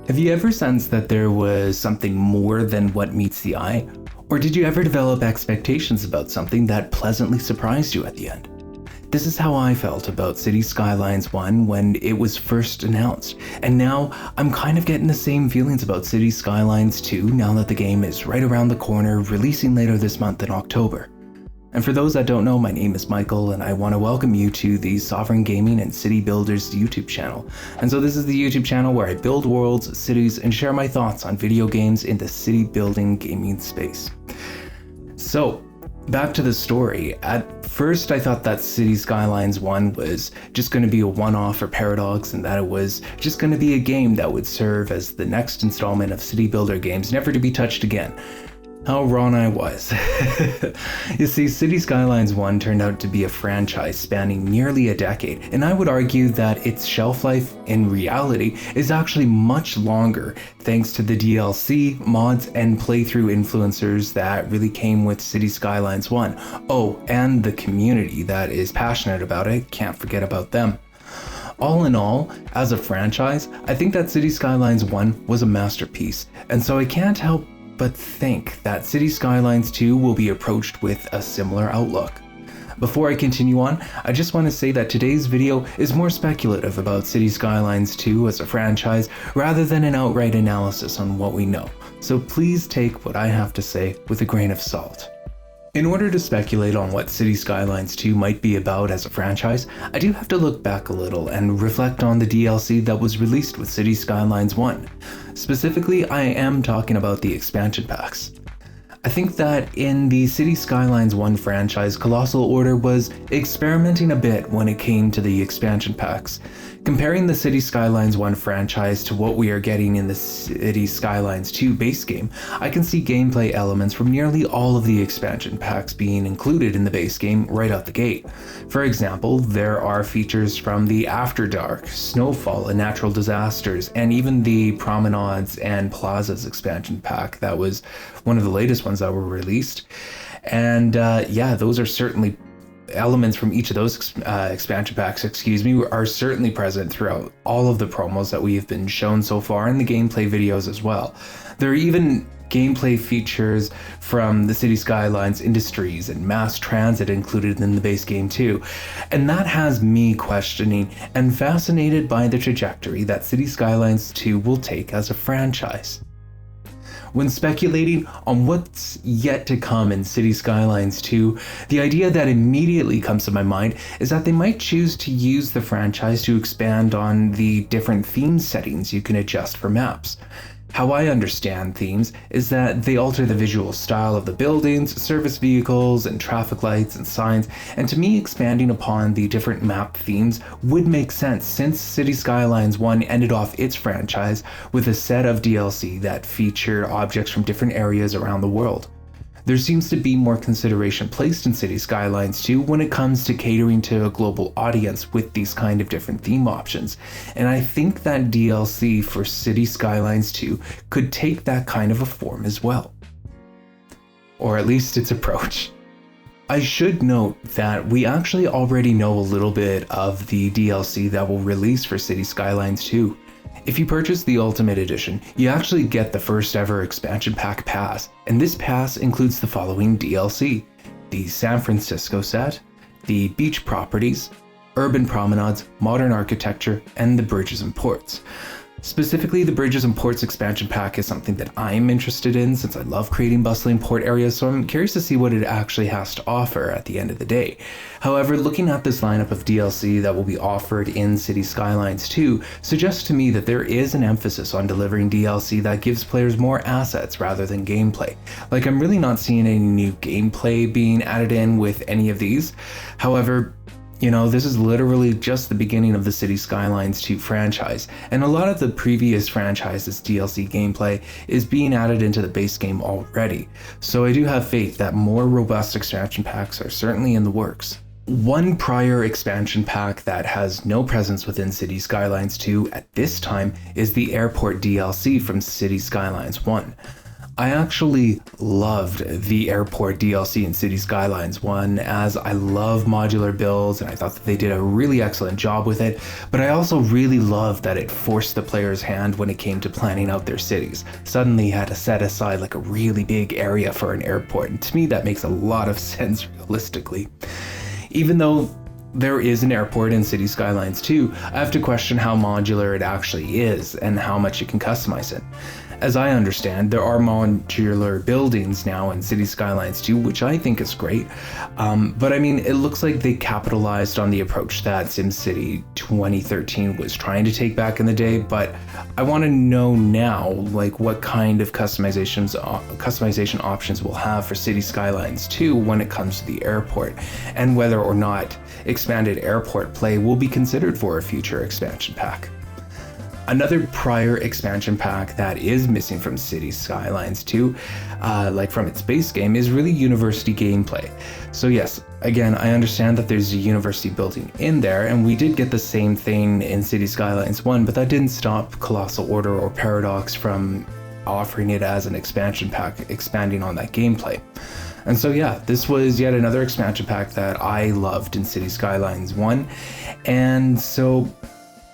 Have you ever sensed that there was something more than what meets the eye? Or did you ever develop expectations about something that pleasantly surprised you at the end? This is how I felt about Cities Skylines 1 when it was first announced, and now I'm kind of getting the same feelings about Cities Skylines 2 now that the game is right around the corner, releasing later this month in October. And for those that don't know, my name is Michael, and I want to welcome you to the Sovereign Gaming and City Builders YouTube channel. And so this is the YouTube channel where I build worlds, cities, and share my thoughts on video games in the city building gaming space. So, back to the story. At first, I thought that Cities Skylines 1 was just going to be a one-off for Paradox, and that it was just going to be a game that would serve as the next installment of city builder games, never to be touched again. How wrong I was. You see, Cities Skylines 1 turned out to be a franchise spanning nearly a decade, and I would argue that its shelf life in reality is actually much longer thanks to the DLC, mods, and playthrough influencers that really came with Cities Skylines 1. Oh, and the community that is passionate about it, can't forget about them. All in all, as a franchise, I think that Cities Skylines 1 was a masterpiece, and so I can't help but think that Cities Skylines 2 will be approached with a similar outlook. Before I continue on, I just want to say that today's video is more speculative about Cities Skylines 2 as a franchise rather than an outright analysis on what we know, so please take what I have to say with a grain of salt. In order to speculate on what Cities Skylines 2 might be about as a franchise, I do have to look back a little and reflect on the DLC that was released with Cities Skylines 1. Specifically, I am talking about the expansion packs. I think that in the Cities Skylines 1 franchise, Colossal Order was experimenting a bit when it came to the expansion packs. Comparing the Cities Skylines 1 franchise to what we are getting in the Cities Skylines 2 base game, I can see gameplay elements from nearly all of the expansion packs being included in the base game right out the gate. For example, there are features from the After Dark, Snowfall, and Natural Disasters, and even the Promenades and Plazas expansion pack that was one of the latest ones that were released. And yeah, those are certainly elements from each of those expansion packs, are certainly present throughout all of the promos that we have been shown so far in the gameplay videos as well. There are even gameplay features from the City Skylines Industries and mass transit included in the base game too. And that has me questioning and fascinated by the trajectory that City Skylines 2 will take as a franchise. When speculating on what's yet to come in Cities Skylines 2, the idea that immediately comes to my mind is that they might choose to use the franchise to expand on the different theme settings you can adjust for maps. How I understand themes is that they alter the visual style of the buildings, service vehicles, and traffic lights and signs, and to me expanding upon the different map themes would make sense since Cities Skylines 1 ended off its franchise with a set of DLC that feature objects from different areas around the world. There seems to be more consideration placed in Cities Skylines 2 when it comes to catering to a global audience with these kind of different theme options, and I think that DLC for Cities Skylines 2 could take that kind of a form as well. Or at least its approach. I should note that we actually already know a little bit of the DLC that will release for Cities Skylines 2. If you purchase the Ultimate Edition, you actually get the first ever expansion pack pass, and this pass includes the following DLC: the San Francisco set, the beach properties, urban promenades, modern architecture, and the bridges and ports. Specifically, the Bridges and Ports expansion pack is something that I'm interested in since I love creating bustling port areas, so I'm curious to see what it actually has to offer at the end of the day. However, looking at this lineup of DLC that will be offered in Cities Skylines 2 suggests to me that there is an emphasis on delivering DLC that gives players more assets rather than gameplay. Like, I'm really not seeing any new gameplay being added in with any of these. However, you know, this is literally just the beginning of the Cities Skylines 2 franchise, and a lot of the previous franchise's DLC gameplay is being added into the base game already, so I do have faith that more robust expansion packs are certainly in the works. One prior expansion pack that has no presence within Cities Skylines 2 at this time is the Airport DLC from Cities Skylines 1. I actually loved the airport DLC in Cities Skylines 1, as I love modular builds and I thought that they did a really excellent job with it, but I also really loved that it forced the player's hand when it came to planning out their cities. Suddenly you had to set aside like a really big area for an airport, and to me that makes a lot of sense realistically. Even though there is an airport in Cities Skylines 2, I have to question how modular it actually is and how much you can customize it. As I understand, there are modular buildings now in Cities Skylines 2, which I think is great. But I mean, it looks like they capitalized on the approach that SimCity 2013 was trying to take back in the day, but I want to know now, like, what kind of customization options we'll have for Cities Skylines 2 when it comes to the airport, and whether or not expanded airport play will be considered for a future expansion pack. Another prior expansion pack that is missing from Cities Skylines 2, like from its base game, is really university gameplay. So yes, again, I understand that there's a university building in there, and we did get the same thing in Cities Skylines 1, but that didn't stop Colossal Order or Paradox from offering it as an expansion pack, expanding on that gameplay. And so yeah, this was yet another expansion pack that I loved in Cities Skylines 1, and so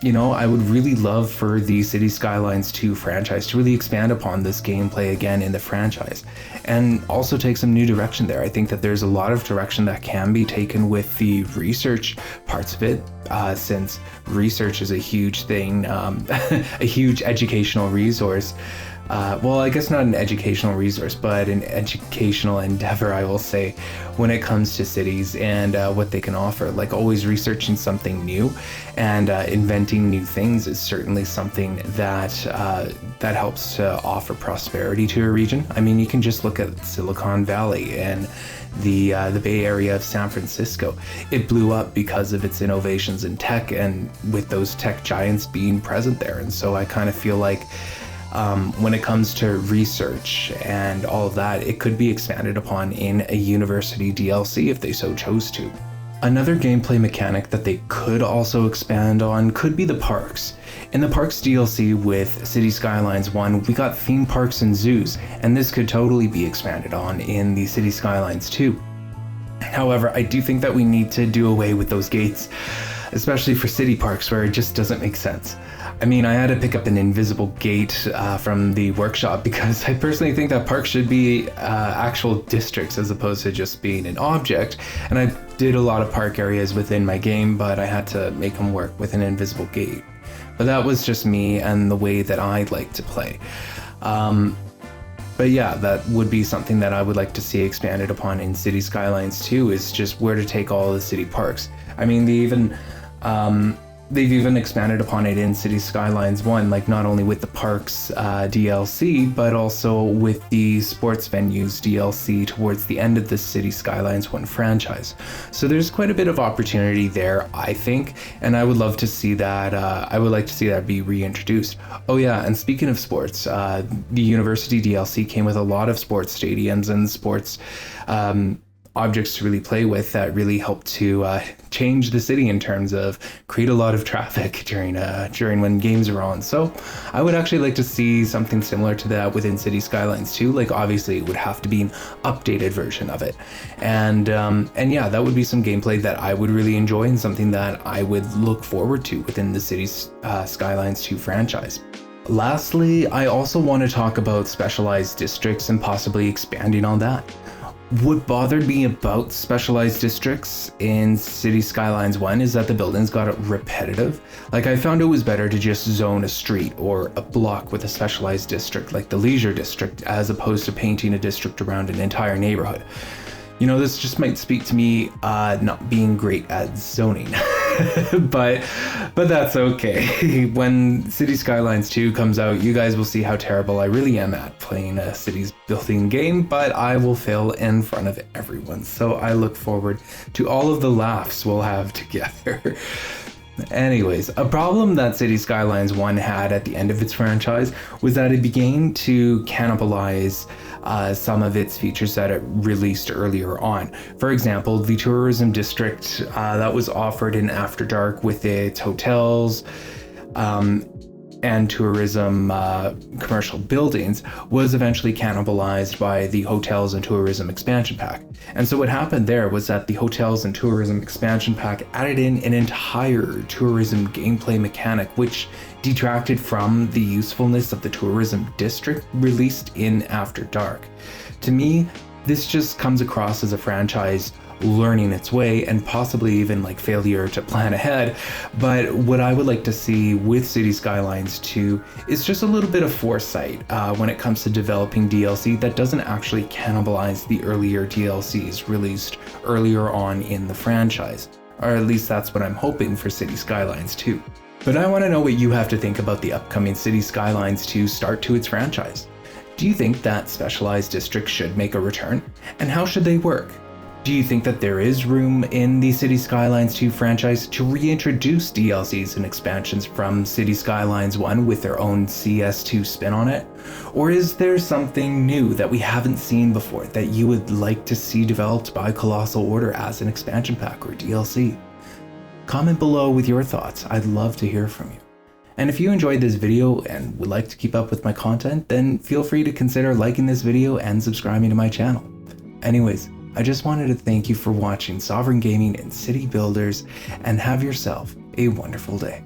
I would really love for the Cities Skylines 2 franchise to really expand upon this gameplay again in the franchise, and also take some new direction there. I think that there's a lot of direction that can be taken with the research parts of it, since research is a huge thing, a huge educational resource. Well, I guess not an educational resource, but an educational endeavor, I will say, when it comes to cities and what they can offer. Like, always researching something new and inventing new things is certainly something that that helps to offer prosperity to a region. I mean, you can just look at Silicon Valley and the Bay Area of San Francisco. It blew up because of its innovations in tech, and with those tech giants being present there. And so I kind of feel like when it comes to research and all of that, it could be expanded upon in a university DLC if they so chose to. Another gameplay mechanic that they could also expand on could be the parks. In the parks DLC with Cities Skylines 1, we got theme parks and zoos, and this could totally be expanded on in the Cities Skylines 2. However, I do think that we need to do away with those gates, especially for city parks where it just doesn't make sense. I mean, I had to pick up an invisible gate from the workshop because I personally think that parks should be actual districts as opposed to just being an object. And I did a lot of park areas within my game, but I had to make them work with an invisible gate. But that was just me and the way that I like to play. But yeah, that would be something that I would like to see expanded upon in Cities Skylines 2, is just where to take all the city parks. I mean, they've even expanded upon it in Cities Skylines 1, like not only with the parks DLC, but also with the sports venues DLC towards the end of the Cities Skylines 1 franchise. So there's quite a bit of opportunity there, I think, and I would love to see that. I would like to see that be reintroduced. Oh yeah, and speaking of sports, the University DLC came with a lot of sports stadiums and sports objects to really play with that really helped to change the city in terms of create a lot of traffic during when games are on. So I would actually like to see something similar to that within Cities Skylines 2. Like, obviously it would have to be an updated version of it, and yeah, that would be some gameplay that I would really enjoy and something that I would look forward to within the Cities Skylines 2 franchise. Lastly, I also want to talk about specialized districts and possibly expanding on that. What bothered me about specialized districts in Cities Skylines 1 is that the buildings got repetitive. Like, I found it was better to just zone a street or a block with a specialized district like the leisure district, as opposed to painting a district around an entire neighborhood. This just might speak to me not being great at zoning. but that's okay. When Cities Skylines 2 comes out, you guys will see how terrible I really am at playing a cities building game, but I will fail in front of everyone. So I look forward to all of the laughs we'll have together. Anyways, a problem that Cities Skylines 1 had at the end of its franchise was that it began to cannibalize some of its features that it released earlier on. For example, the tourism district that was offered in After Dark with its hotels, and tourism commercial buildings was eventually cannibalized by the hotels and tourism expansion pack. And so what happened there was that the hotels and tourism expansion pack added in an entire tourism gameplay mechanic, which detracted from the usefulness of the tourism district released in After Dark. To me, this just comes across as a franchise learning its way and possibly even like failure to plan ahead. But what I would like to see with Cities Skylines 2 is just a little bit of foresight when it comes to developing DLC that doesn't actually cannibalize the earlier DLCs released earlier on in the franchise. Or at least that's what I'm hoping for Cities Skylines 2. But I want to know what you have to think about the upcoming Cities Skylines 2 start to its franchise. Do you think that specialized districts should make a return? And how should they work? Do you think that there is room in the Cities Skylines 2 franchise to reintroduce DLCs and expansions from Cities Skylines 1 with their own CS2 spin on it? Or is there something new that we haven't seen before that you would like to see developed by Colossal Order as an expansion pack or DLC? Comment below with your thoughts. I'd love to hear from you. And if you enjoyed this video and would like to keep up with my content, then feel free to consider liking this video and subscribing to my channel. Anyways, I just wanted to thank you for watching Sovereign Gaming and City Builders, and have yourself a wonderful day.